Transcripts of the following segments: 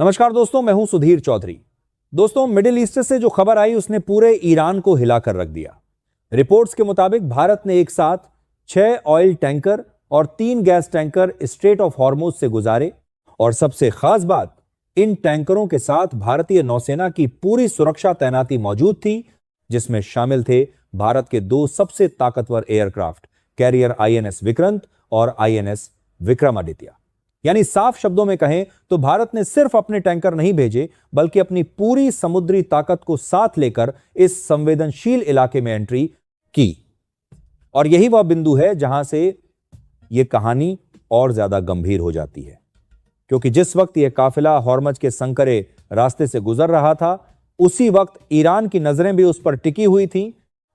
नमस्कार दोस्तों, मैं हूं सुधीर चौधरी। दोस्तों, मिडिल ईस्ट से जो खबर आई उसने पूरे ईरान को हिलाकर रख दिया। रिपोर्ट्स के मुताबिक भारत ने एक साथ 6 ऑयल टैंकर और 3 gas tanker straight of Hormuz से गुजारे और सबसे खास बात, इन टैंकरों के साथ भारतीय नौसेना की पूरी सुरक्षा तैनाती मौजूद थी, जिसमें शामिल थे भारत के 2 सबसे ताकतवर एयरक्राफ्ट कैरियर आईएनएस विक्रांत और आईएनएस विक्रमादित्य। यानी साफ शब्दों में कहें तो भारत ने सिर्फ अपने टैंकर नहीं भेजे, बल्कि अपनी पूरी समुद्री ताकत को साथ लेकर इस संवेदनशील इलाके में एंट्री की। और यही वह बिंदु है जहां से यह कहानी और ज्यादा गंभीर हो जाती है, क्योंकि जिस वक्त यह काफिला हॉर्मज के संकरे रास्ते से गुजर रहा था, उसी वक्त ईरान की नजरें भी उस पर टिकी हुई थीं।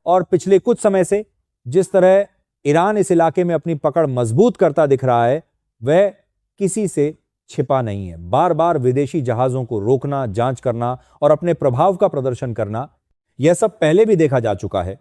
और पिछले कुछ समय से जिस तरह ईरान इस इलाके में अपनी पकड़ मजबूत करता दिख रहा है, वह किसी से छिपा नहीं है। बार बार विदेशी जहाजों को रोकना, जांच करना और अपने प्रभाव का प्रदर्शन करना, यह सब पहले भी देखा जा चुका है।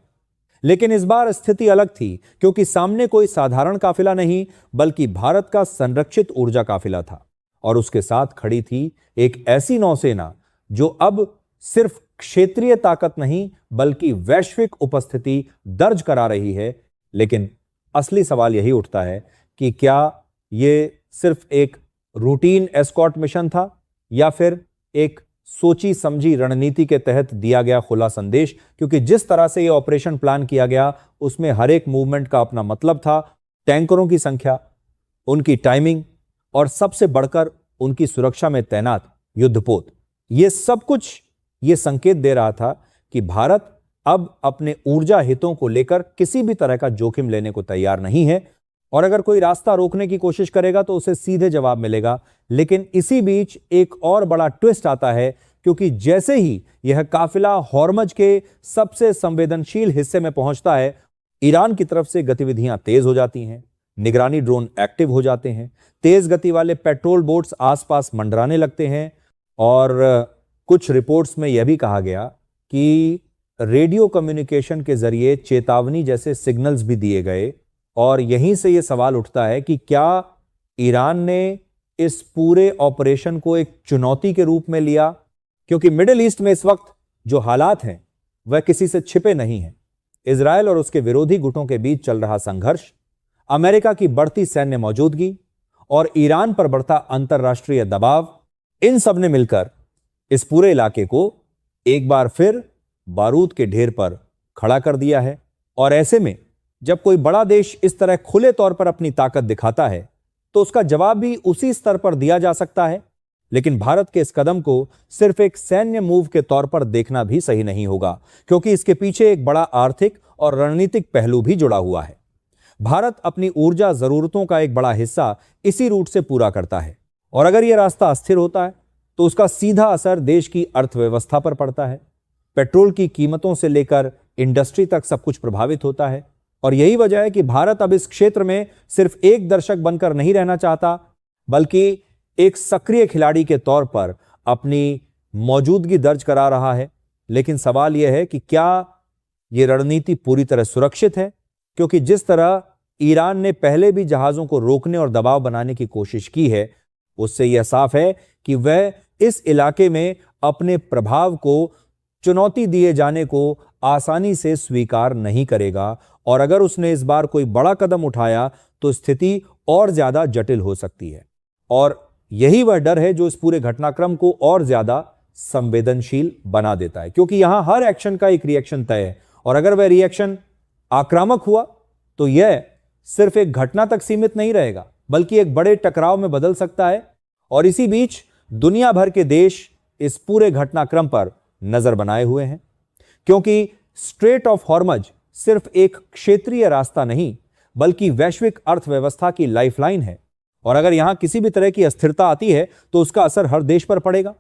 लेकिन इस बार स्थिति अलग थी, क्योंकि सामने कोई साधारण काफिला नहीं, बल्कि भारत का संरक्षित ऊर्जा काफिला था। और उसके साथ खड़ी थी एक ऐसी नौसेना जो अब सिर्फ क्षेत्रीय ताकत नहीं, बल्कि वैश्विक उपस्थिति दर्ज करा रही है। लेकिन असली सवाल यही उठता है कि क्या यह सिर्फ एक रूटीन एस्कॉर्ट मिशन था, या फिर एक सोची समझी रणनीति के तहत दिया गया खुला संदेश? क्योंकि जिस तरह से यह ऑपरेशन प्लान किया गया, उसमें हर एक मूवमेंट का अपना मतलब था। टैंकरों की संख्या, उनकी टाइमिंग और सबसे बढ़कर उनकी सुरक्षा में तैनात युद्धपोत, यह सब कुछ यह संकेत दे रहा था कि भारत अब अपने ऊर्जा हितों को लेकर किसी भी तरह का जोखिम लेने को तैयार नहीं है। और अगर कोई रास्ता रोकने की कोशिश करेगा तो उसे सीधे जवाब मिलेगा। लेकिन इसी बीच एक और बड़ा ट्विस्ट आता है, क्योंकि जैसे ही यह काफिला हॉर्मज के सबसे संवेदनशील हिस्से में पहुंचता है, ईरान की तरफ से गतिविधियां तेज हो जाती हैं। निगरानी ड्रोन एक्टिव हो जाते हैं, तेज गति वाले पेट्रोल बोट्स आसपास मंडराने लगते हैं। और कुछ रिपोर्ट्स में यह भी कहा गया कि रेडियो कम्युनिकेशन के जरिए चेतावनी जैसे सिग्नल्स भी दिए गए। और यहीं से यह सवाल उठता है कि क्या ईरान ने इस पूरे ऑपरेशन को एक चुनौती के रूप में लिया? क्योंकि मिडिल ईस्ट में इस वक्त जो हालात हैं वह किसी से छिपे नहीं हैं। इजराइल और उसके विरोधी गुटों के बीच चल रहा संघर्ष, अमेरिका की बढ़ती सैन्य मौजूदगी और ईरान पर बढ़ता अंतर्राष्ट्रीय दबाव, इन सब ने मिलकर इस पूरे इलाके को एक बार फिर बारूद के ढेर पर खड़ा कर दिया है। और ऐसे में जब कोई बड़ा देश इस तरह खुले तौर पर अपनी ताकत दिखाता है, तो उसका जवाब भी उसी स्तर पर दिया जा सकता है। लेकिन भारत के इस कदम को सिर्फ एक सैन्य मूव के तौर पर देखना भी सही नहीं होगा, क्योंकि इसके पीछे एक बड़ा आर्थिक और रणनीतिक पहलू भी जुड़ा हुआ है। भारत अपनी ऊर्जा जरूरतों का एक बड़ा हिस्सा इसी रूट से पूरा करता है, और अगर यह रास्ता अस्थिर होता है तो उसका सीधा असर देश की अर्थव्यवस्था पर पड़ता है। पेट्रोल की कीमतों से लेकर इंडस्ट्री तक सब कुछ प्रभावित होता है। और यही वजह है कि भारत अब इस क्षेत्र में सिर्फ एक दर्शक बनकर नहीं रहना चाहता, बल्कि एक सक्रिय खिलाड़ी के तौर पर अपनी मौजूदगी दर्ज करा रहा है। लेकिन सवाल यह है कि क्या यह रणनीति पूरी तरह सुरक्षित है? क्योंकि जिस तरह ईरान ने पहले भी जहाजों को रोकने और दबाव बनाने की कोशिश की है, उससे यह साफ है कि वह इस इलाके में अपने प्रभाव को, चुनौती दिए जाने को आसानी से स्वीकार नहीं करेगा। और अगर उसने इस बार कोई बड़ा कदम उठाया तो स्थिति और ज्यादा जटिल हो सकती है। और यही वह डर है जो इस पूरे घटनाक्रम को और ज्यादा संवेदनशील बना देता है, क्योंकि यहां हर एक्शन का एक रिएक्शन तय है। और अगर वह रिएक्शन आक्रामक हुआ तो यह सिर्फ एक घटना तक सीमित नहीं रहेगा, बल्कि एक बड़े टकराव में बदल सकता है। और इसी बीच दुनिया भर के देश इस पूरे घटनाक्रम पर नजर बनाए हुए हैं, क्योंकि स्ट्रेट ऑफ हॉर्मज सिर्फ एक क्षेत्रीय रास्ता नहीं, बल्कि वैश्विक अर्थव्यवस्था की लाइफलाइन है। और अगर यहां किसी भी तरह की अस्थिरता आती है तो उसका असर हर देश पर पड़ेगा।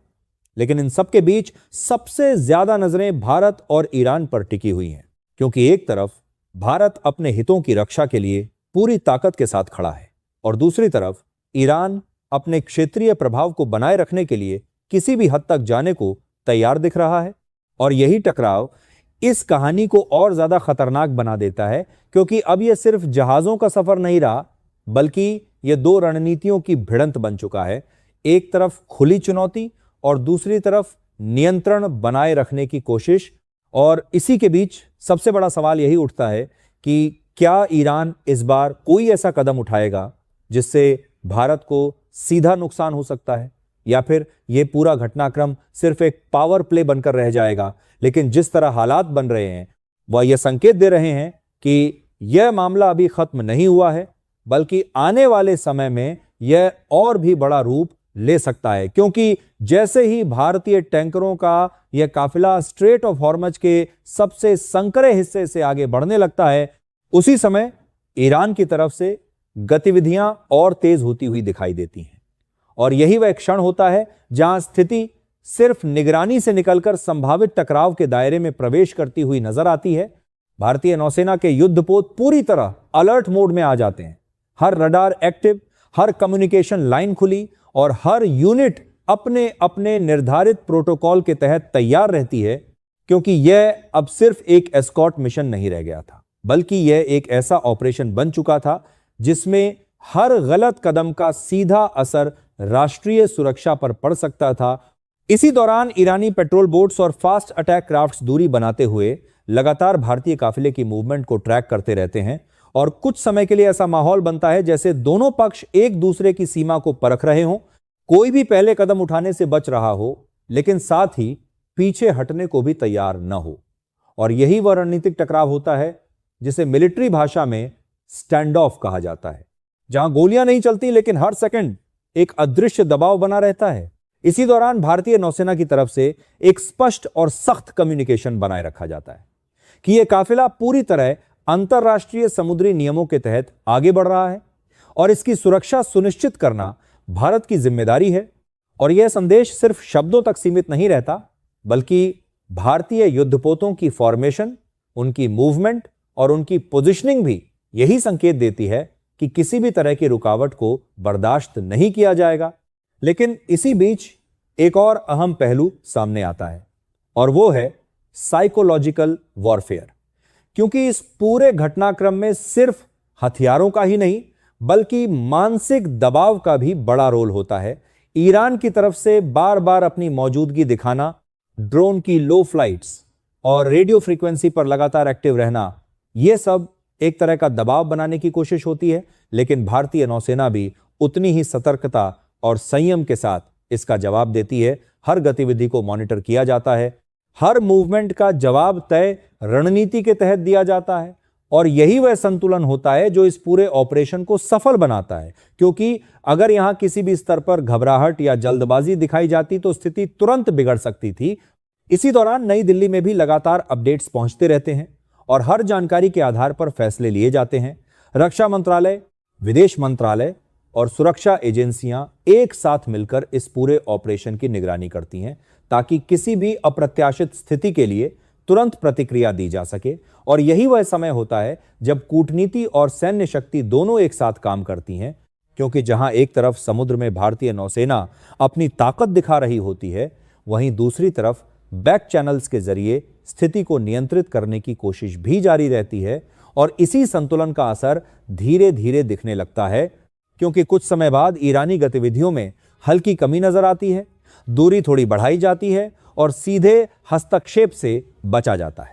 लेकिन इन सब के बीच सबसे ज्यादा नजरें भारत और ईरान पर टिकी हुई हैं, क्योंकि एक तरफ भारत अपने हितों की रक्षा के लिए पूरी ताकत के साथ खड़ा है, और दूसरी तरफ ईरान अपने क्षेत्रीय प्रभाव को बनाए रखने के लिए किसी भी हद तक जाने को तैयार दिख रहा है। और यही टकराव इस कहानी को और ज्यादा खतरनाक बना देता है, क्योंकि अब यह सिर्फ जहाजों का सफर नहीं रहा, बल्कि यह 2 रणनीतियों की भिड़ंत बन चुका है। एक तरफ खुली चुनौती और दूसरी तरफ नियंत्रण बनाए रखने की कोशिश। और इसी के बीच सबसे बड़ा सवाल यही उठता है कि क्या ईरान इस बार कोई ऐसा कदम उठाएगा जिससे भारत को सीधा नुकसान हो सकता है, या फिर यह पूरा घटनाक्रम सिर्फ एक पावर प्ले बनकर रह जाएगा। लेकिन जिस तरह हालात बन रहे हैं वह यह संकेत दे रहे हैं कि यह मामला अभी खत्म नहीं हुआ है, बल्कि आने वाले समय में यह और भी बड़ा रूप ले सकता है। क्योंकि जैसे ही भारतीय टैंकरों का यह काफिला स्ट्रेट ऑफ हॉर्मज के सबसे संकरे हिस्से से आगे बढ़ने लगता है, उसी समय ईरान की तरफ से गतिविधियां और तेज होती हुई दिखाई देती हैं। और यही वह क्षण होता है जहां स्थिति सिर्फ निगरानी से निकलकर संभावित टकराव के दायरे में प्रवेश करती हुई नजर आती है। भारतीय नौसेना के युद्धपोत पूरी तरह अलर्ट मोड में आ जाते हैं। हर रडार एक्टिव, हर कम्युनिकेशन लाइन खुली और हर यूनिट अपने अपने निर्धारित प्रोटोकॉल के तहत तैयार रहती है, क्योंकि यह अब सिर्फ एक एस्कॉर्ट मिशन नहीं रह गया था, बल्कि यह एक ऐसा ऑपरेशन बन चुका था जिसमें हर गलत कदम का सीधा असर राष्ट्रीय सुरक्षा पर पड़ सकता था। इसी दौरान ईरानी पेट्रोल बोट्स और फास्ट अटैक क्राफ्ट्स दूरी बनाते हुए लगातार भारतीय काफिले की मूवमेंट को ट्रैक करते रहते हैं और कुछ समय के लिए ऐसा माहौल बनता है जैसे दोनों पक्ष एक दूसरे की सीमा को परख रहे हों। कोई भी पहले कदम उठाने से बच रहा हो, लेकिन साथ ही पीछे हटने को भी तैयार न हो। और यही वह रणनीतिक टकराव होता है जिसे मिलिट्री भाषा में स्टैंड ऑफ कहा जाता है, जहां गोलियां नहीं चलती लेकिन हर सेकंड एक अदृश्य दबाव बना रहता है। इसी दौरान भारतीय नौसेना की तरफ से एक स्पष्ट और सख्त कम्युनिकेशन बनाए रखा जाता है कि यह काफिला पूरी तरह अंतरराष्ट्रीय समुद्री नियमों के तहत आगे बढ़ रहा है और इसकी सुरक्षा सुनिश्चित करना भारत की जिम्मेदारी है। और यह संदेश सिर्फ शब्दों तक सीमित नहीं रहता, बल्कि भारतीय युद्धपोतों की फॉर्मेशन, उनकी मूवमेंट और उनकी पोजीशनिंग भी यही संकेत देती है कि किसी भी तरह की रुकावट को बर्दाश्त नहीं किया जाएगा। लेकिन इसी बीच एक और अहम पहलू सामने आता है और वो है साइकोलॉजिकल वॉरफेयर। क्योंकि इस पूरे घटनाक्रम में सिर्फ हथियारों का ही नहीं बल्कि मानसिक दबाव का भी बड़ा रोल होता है। ईरान की तरफ से बार बार अपनी मौजूदगी दिखाना, ड्रोन की लो फ्लाइट्स और रेडियो फ्रीक्वेंसी पर लगातार एक्टिव रहना, यह सब एक तरह का दबाव बनाने की कोशिश होती है। लेकिन भारतीय नौसेना भी उतनी ही सतर्कता और संयम के साथ इसका जवाब देती है। हर गतिविधि को मॉनिटर किया जाता है, हर मूवमेंट का जवाब तय रणनीति के तहत दिया जाता है और यही वह संतुलन होता है जो इस पूरे ऑपरेशन को सफल बनाता है। क्योंकि अगर यहां किसी भी स्तर पर घबराहट या जल्दबाजी दिखाई जाती तो स्थिति तुरंत बिगड़ सकती थी। इसी दौरान नई दिल्ली में भी लगातार अपडेट्स पहुंचते रहते हैं और हर जानकारी के आधार पर फैसले लिए जाते हैं। रक्षा मंत्रालय, विदेश मंत्रालय और सुरक्षा एजेंसियां एक साथ मिलकर इस पूरे ऑपरेशन की निगरानी करती हैं ताकि किसी भी अप्रत्याशित स्थिति के लिए तुरंत प्रतिक्रिया दी जा सके। और यही वह समय होता है जब कूटनीति और सैन्य शक्ति दोनों एक साथ काम करती हैं, क्योंकि जहां एक तरफ समुद्र में भारतीय नौसेना अपनी ताकत दिखा रही होती है, वहीं दूसरी तरफ बैक चैनल्स के जरिए स्थिति को नियंत्रित करने की कोशिश भी जारी रहती है। और इसी संतुलन का असर धीरे धीरे दिखने लगता है, क्योंकि कुछ समय बाद ईरानी गतिविधियों में हल्की कमी नजर आती है, दूरी थोड़ी बढ़ाई जाती है और सीधे हस्तक्षेप से बचा जाता है।